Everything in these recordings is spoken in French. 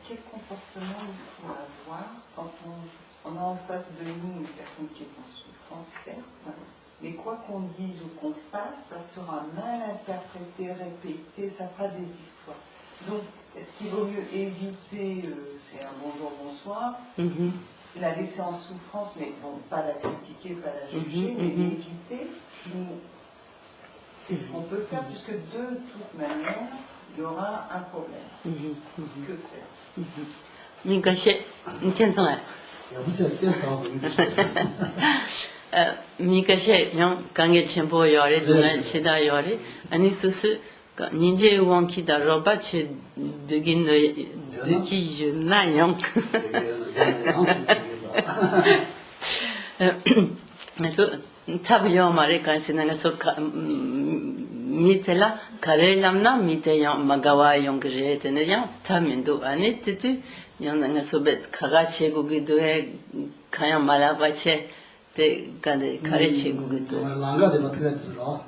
quel comportement il faut avoir quand on a en face de nous une personne qui est en souffrance, certes, mais quoi qu'on dise ou qu'on fasse, ça sera mal interprété, répété, ça fera des histoires. Donc, est-ce qu'il vaut mieux éviter, c'est un bonjour, bonsoir, la laisser en souffrance, mais bon, pas la critiquer, pas la juger, mais l'éviter? Qu'est-ce qu'on peut faire, puisque de toute manière, il y aura un problème. Que faire? Mikashe yang kange chenpo yore, dunga cheda yore, ani susu ninje wanki da roba che dugin zuki na yang. Tabi yo mare kansi nanga so mitela kare lamna mite yang magawa yang gje tene yang tamindo ani tetu yang nanga so bet kaga che gugido e kaya malaba che te kande kare che gugido langa de batga zura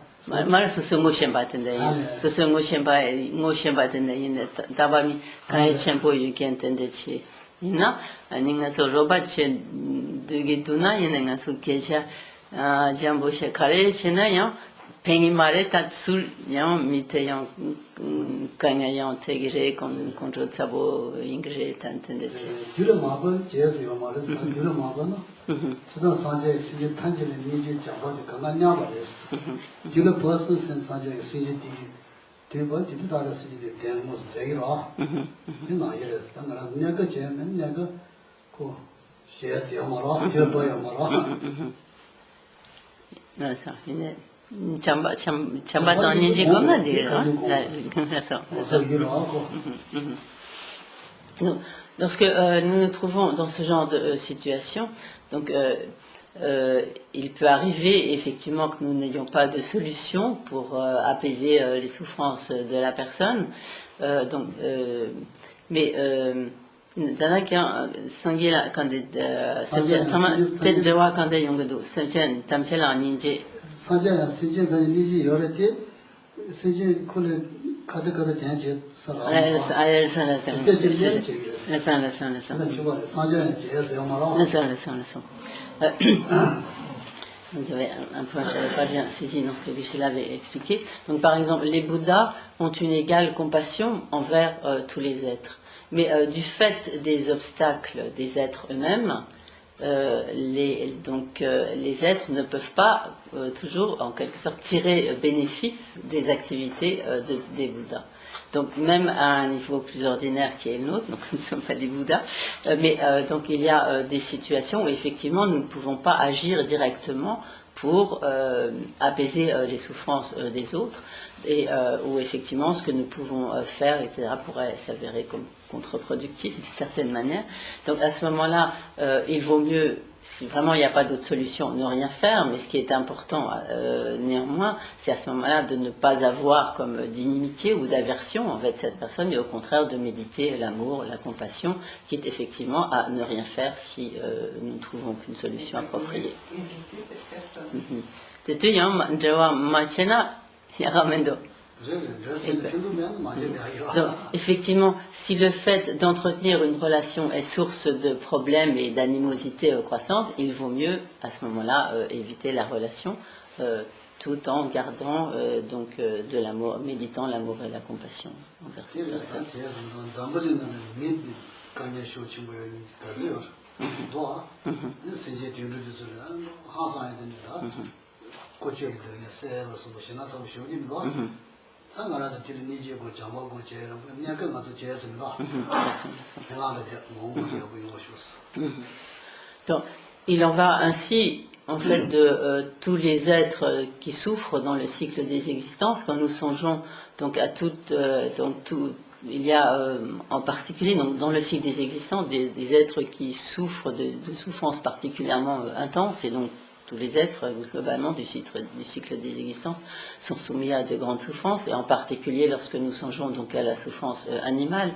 mara so ngo shenba tende so ngo shenba tende yin tabami kaya chenpo yu ken tende chi ina ani nga so roba che dugiduna yin nga so kecha jambo she kare chena yang pengi mare ta sul yang mite yang kanya yang tegire kontrol sabo ingre tantende che jule maban jes yo mare jule maban so sanje sije tanjele nije jamba de kana nya bares jule person sen sanje sije di teba di da sije de gan mos deira ni na yeres tan raz nya ga je men nya ga ko shes yo mara je bo yo mara non ça chamba dans ninji comme on dit ça. Lorsque nous nous trouvons dans ce genre de situation, donc il peut arriver effectivement que nous n'ayons pas de solution pour apaiser les souffrances de la personne. Mais dana kya sangila kande sama te jawa kande yongdo samchen tamchela ninje sanja sije ga niji yorete sije kole kada tenje sara Donc, il y avait un point que je n'avais pas bien saisi dans ce que Vishen avait expliqué. Donc, par exemple, les Bouddhas ont une égale compassion envers tous les êtres. Mais du fait des obstacles des êtres eux-mêmes, les êtres ne peuvent pas toujours, en quelque sorte, tirer bénéfice des activités des Bouddhas. Donc même à un niveau plus ordinaire qui est le nôtre, donc nous ne sommes pas des Bouddhas, mais donc il y a des situations où effectivement nous ne pouvons pas agir directement pour apaiser les souffrances des autres, et où effectivement ce que nous pouvons faire, etc., pourrait s'avérer comme contre-productif d'une certaine manière. Donc à ce moment-là, il vaut mieux, si vraiment il n'y a pas d'autre solution, ne rien faire, mais ce qui est important néanmoins, c'est à ce moment-là de ne pas avoir comme d'inimitié ou d'aversion envers cette personne, et au contraire de méditer l'amour, la compassion, qui est effectivement à ne rien faire si nous ne trouvons qu'une solution appropriée. Donc, effectivement, si le fait d'entretenir une relation est source de problèmes et d'animosité croissante, il vaut mieux, à ce moment-là, éviter la relation, tout en gardant de l'amour, méditant l'amour et la compassion envers cette personne. Donc, il en va ainsi, en fait, de tous les êtres qui souffrent dans le cycle des existences. Quand nous songeons donc à il y a en particulier donc, dans le cycle des existences des êtres qui souffrent de souffrances particulièrement intenses, et donc tous les êtres, globalement, du cycle des existences sont soumis à de grandes souffrances, et en particulier lorsque nous songeons donc à la souffrance animale.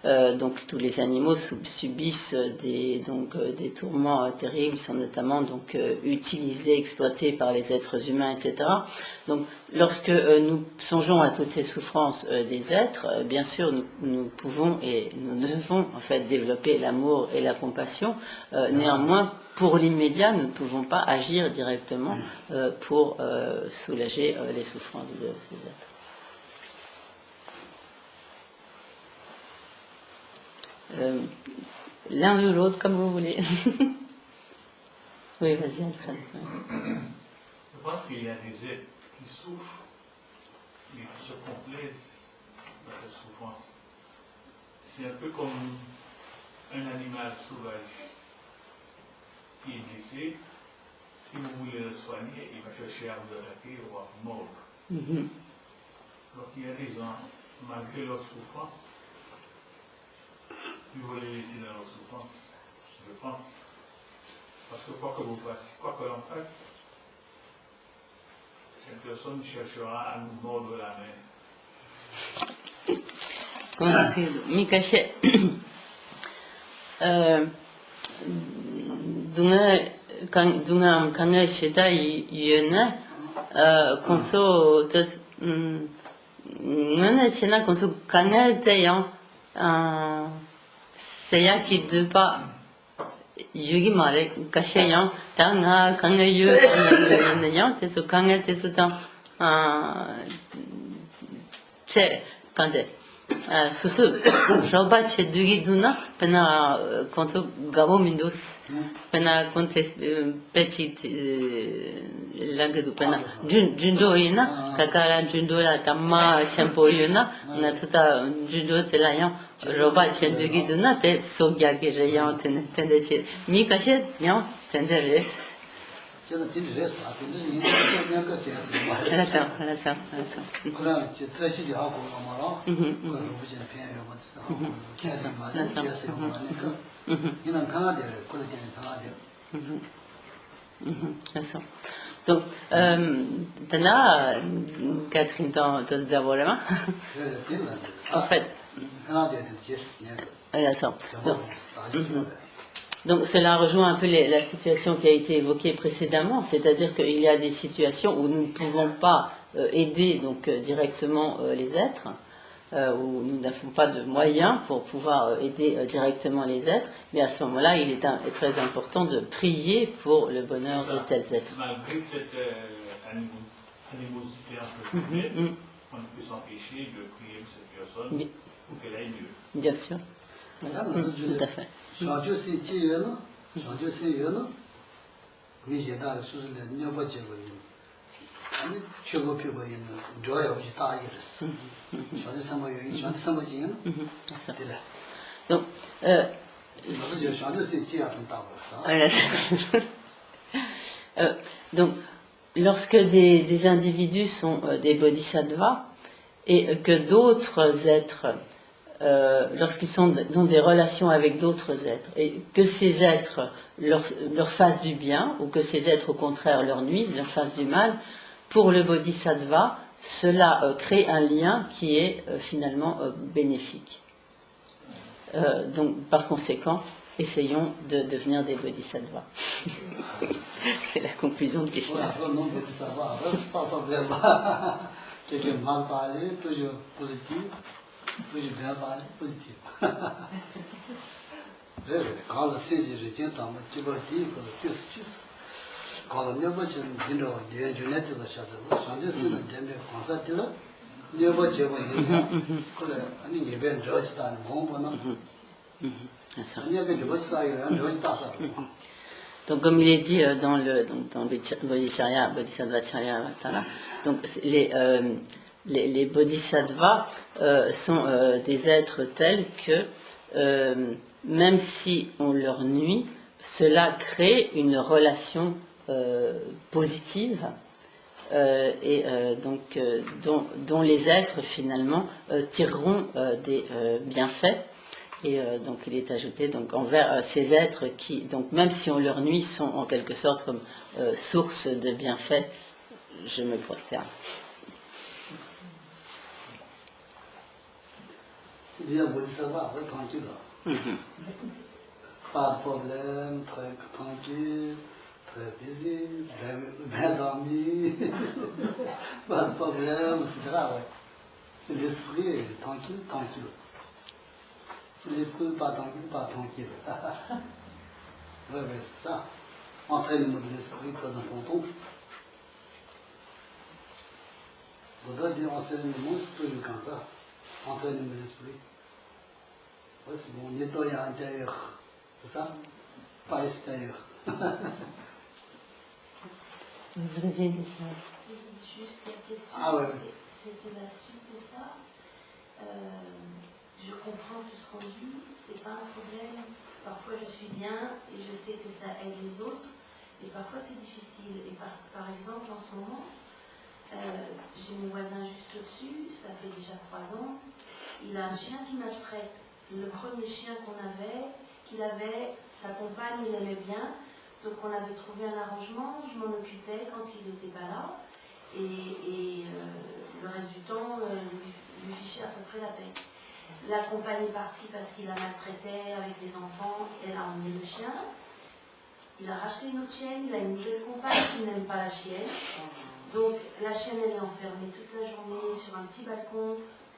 Donc tous les animaux subissent des tourments terribles, sont notamment donc utilisés, exploités par les êtres humains, etc. Donc lorsque nous songeons à toutes ces souffrances des êtres, bien sûr nous pouvons et nous devons en fait développer l'amour et la compassion. Néanmoins, pour l'immédiat, nous ne pouvons pas agir directement pour soulager les souffrances de ces êtres. L'un ou l'autre, comme vous voulez. Oui, vas-y, Alfred. Je pense qu'il y a des êtres qui souffrent, mais qui se complaisent dans cette souffrance. C'est un peu comme un animal sauvage qui est blessé. Si vous voulez le soigner, il va chercher à vous attaquer ou à vous mordre. Donc il y a des gens, malgré leur souffrance, il faut les laisser dans leur souffrance, je pense. Parce que quoi que vous fassiez, quoi que l'on fasse, cette personne cherchera à nous mordre la main. Mikashe, dunga kanga shida yuna, konso tos ngana chena konso kanga tayang seya ki dupa yugi mare kashayang tanga kanga yu yang teso kanga teso tang che kande susu roba che dugi duna pena konto gabo mindus pena konte petit langue du pena jundo ina kakara jundo la tamma champo yuna na tuta jundo telayan roba che dugi duna te sogya ge yan tende che mi kashe yan tende res Donc, Tana, Catherine, d'abord, en fait, donc cela rejoint un peu la situation qui a été évoquée précédemment, c'est-à-dire qu'il y a des situations où nous ne pouvons pas aider donc, directement les êtres, où nous n'avons pas de moyens pour pouvoir aider directement les êtres, mais à ce moment-là, il est très important de prier pour le bonheur de tels êtres. Malgré cette animosité un peu humaine, on ne peut s'empêcher de prier pour cette personne pour qu'elle aille mieux. Bien sûr. Tout à fait. Donc, donc, lorsque des individus sont des bodhisattvas et que d'autres êtres lorsqu'ils ont des relations avec d'autres êtres, et que ces êtres leur fassent du bien, ou que ces êtres au contraire leur nuisent, leur fassent du mal, pour le bodhisattva, cela crée un lien qui est finalement bénéfique. Donc par conséquent, essayons de devenir des bodhisattvas. C'est la conclusion de Geshe-la. Toujours bien parler positif. Quand la série je tiens dans ma tibati, quand la néboche dino, je n'ai de la chasse, je suis le demi français de la néboche, quand la n'y ben George dans le monde, donc, comme il est dit dans le Bodhicharya, Bodhisattva Charya Vatara, donc les bodhisattvas sont des êtres tels que, même si on leur nuit, cela crée une relation positive et donc dont les êtres finalement tireront des bienfaits. Et donc il est ajouté donc envers ces êtres qui, donc même si on leur nuit, sont en quelque sorte comme source de bienfaits. Je me prosterne. disait Bodhisattva, ouais, tranquille. Pas de problème, très tranquille, très busy, bien dormi, pas de problème, etc. Ouais. C'est l'esprit tranquille, tranquille. C'est l'esprit pas tranquille, pas tranquille. Oui, c'est ça. Entraînement de l'esprit très important. Bouddha dit enseignement spirituel comme ça. Entraînement de l'esprit. Ouais, c'est mon nettoyage intérieur. C'est ça? Pas extérieur. Vous avez une question? Juste la question, Ah ouais. c'était la suite de ça. Je comprends tout ce qu'on dit, c'est pas un problème. Parfois je suis bien et je sais que ça aide les autres. Et parfois c'est difficile. Et par exemple, en ce moment, j'ai mon voisin juste au-dessus, ça fait déjà 3 ans. Il a un chien qui maltraite. Le premier chien qu'il avait, sa compagne, il aimait bien. Donc on avait trouvé un arrangement, je m'en occupais quand il n'était pas là. Et le reste du temps, lui fichait à peu près la paix. La compagne est partie parce qu'il la maltraitait avec les enfants, elle a emmené le chien. Il a racheté une autre chienne, il a une nouvelle compagne qui n'aime pas la chienne. Donc la chienne, elle est enfermée toute la journée sur un petit balcon,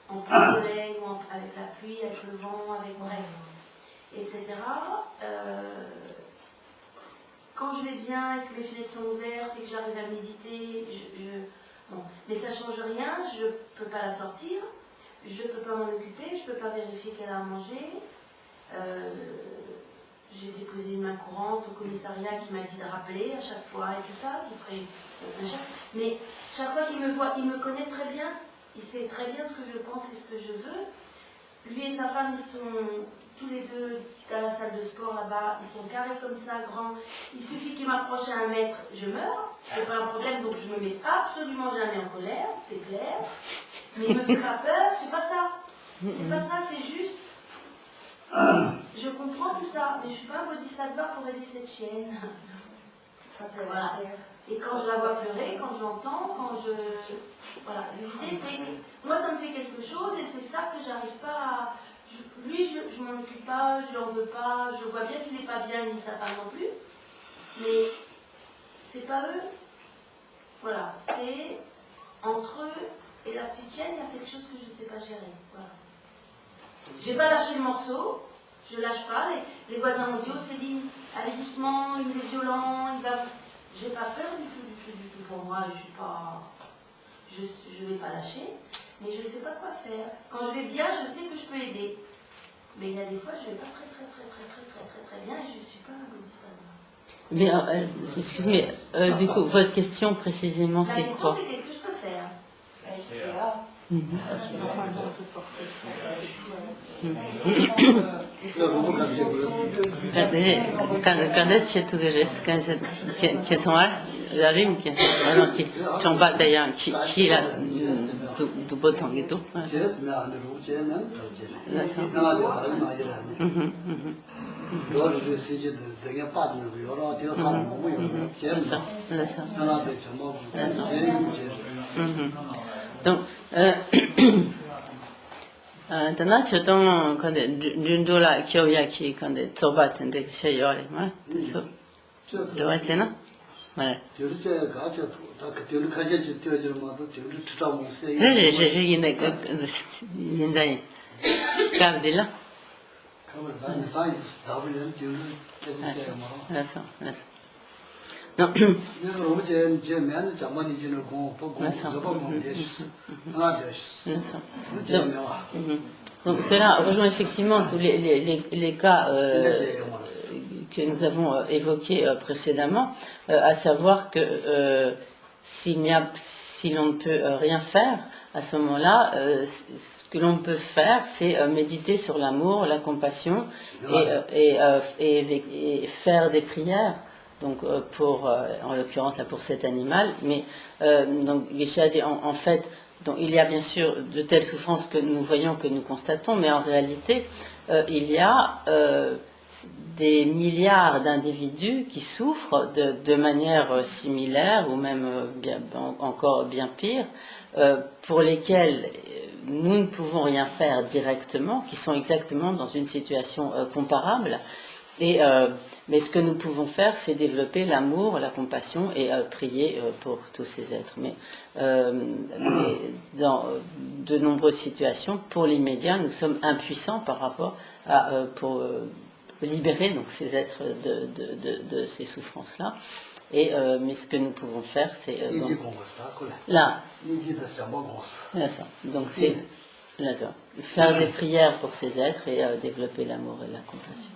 en plein soleil, ou avec la pluie, avec le vent, avec bref, etc. Quand je vais bien et que mes fenêtres sont ouvertes et que j'arrive à méditer, bon. Mais ça ne change rien, je ne peux pas la sortir, je ne peux pas m'en occuper, je ne peux pas vérifier qu'elle a à manger. J'ai déposé une main courante au commissariat qui m'a dit de rappeler à chaque fois et tout ça, qui ferait mais chaque fois qu'il me voit, il me connaît très bien, il sait très bien ce que je pense et ce que je veux. Lui et sa femme, ils sont tous les deux dans la salle de sport là-bas, ils sont carrés comme ça, grands. Il suffit qu'ils m'approchent à 1 mètre, je meurs, c'est pas un problème, donc je me mets absolument jamais en colère, c'est clair. Mais il me fait pas peur, c'est pas ça. C'est pas ça, c'est juste. Je comprends tout ça, mais je suis pas un bodhisattva pour aider cette chienne. Voilà. Et quand je la vois pleurer, quand je l'entends, voilà. L'idée c'est que moi ça me fait quelque chose et c'est ça que j'arrive pas à. Lui, je m'en occupe pas, je l'en veux pas, je vois bien qu'il n'est pas bien, ni sa femme non plus. Mais c'est pas eux. Voilà, c'est entre eux et la petite chienne, il y a quelque chose que je ne sais pas gérer. Voilà. J'ai pas lâché le morceau, je lâche pas. Les voisins m'ont dit, oh Céline, allez doucement, il est violent, il va. J'ai pas peur du tout pour moi, je suis pas. Je vais pas lâcher, mais je sais pas quoi faire. Quand je vais bien, je sais que je peux aider. Mais il y a des fois, je vais pas très bien et je suis pas un bodhisattva. Mais, excusez-moi, du coup, votre question précisément, c'est quoi? La question, c'est qu'est-ce que je peux faire? Quand est-ce que tu réagis quand sont là, j'arrive, qui tomba d'ailleurs, qui là, du beau temps et tout. Donc, Tana chotong kande dundola kyoyaki kande tsoba tende sheyore ma so do achena ma je yine yinde kardila non. Donc cela rejoint effectivement tous les cas que nous avons évoqués précédemment, à savoir que si l'on ne peut rien faire, à ce moment-là, ce que l'on peut faire, c'est méditer sur l'amour, la compassion et faire des prières. Donc en l'occurrence là pour cet animal, mais donc Geshe a dit en fait, donc il y a bien sûr de telles souffrances que nous voyons, que nous constatons, mais en réalité il y a des milliards d'individus qui souffrent de manière similaire ou même encore bien pire, pour lesquels nous ne pouvons rien faire directement, qui sont exactement dans une situation comparable. Mais ce que nous pouvons faire, c'est développer l'amour, la compassion et prier pour tous ces êtres. Mais dans de nombreuses situations, pour l'immédiat, nous sommes impuissants par rapport pour libérer donc ces êtres de ces souffrances-là. Mais ce que nous pouvons faire, c'est là. Donc c'est faire des prières pour ces êtres et développer l'amour et la compassion.